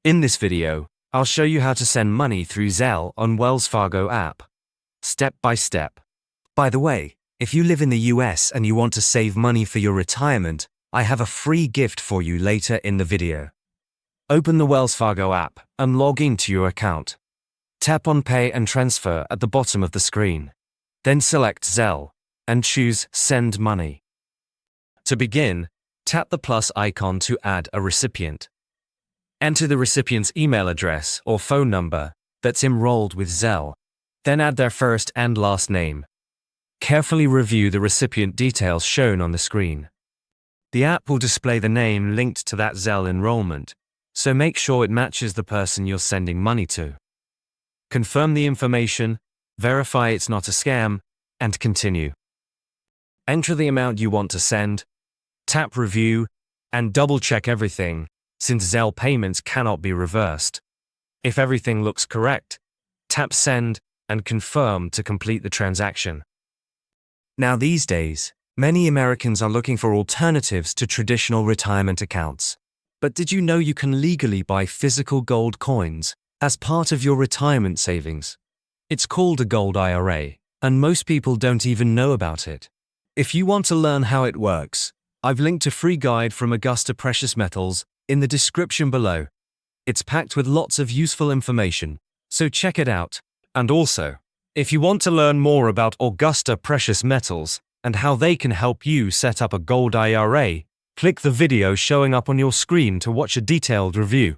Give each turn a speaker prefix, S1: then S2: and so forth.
S1: In this video, I'll show you how to send money through Zelle on Wells Fargo app, step by step. By the way, if you live in the US and you want to save money for your retirement, I have a free gift for you later in the video. Open the Wells Fargo app and log into your account. Tap on Pay and Transfer at the bottom of the screen. Then select Zelle and choose Send Money. To begin, tap the plus icon to add a recipient. Enter the recipient's email address or phone number that's enrolled with Zelle. Then add their first and last name. Carefully review the recipient details shown on the screen. The app will display the name linked to that Zelle enrollment, so make sure it matches the person you're sending money to. Confirm the information, verify it's not a scam, and continue. Enter the amount you want to send, tap Review, and double-check everything, since Zelle payments cannot be reversed. If everything looks correct, tap Send and Confirm to complete the transaction. Now these days, many Americans are looking for alternatives to traditional retirement accounts. But did you know you can legally buy physical gold coins as part of your retirement savings? It's called a gold IRA, and most people don't even know about it. If you want to learn how it works, I've linked a free guide from Augusta Precious Metals in the description below. It's packed with lots of useful information, so check it out. And also, if you want to learn more about Augusta Precious Metals and how they can help you set up a gold IRA, click the video showing up on your screen to watch a detailed review.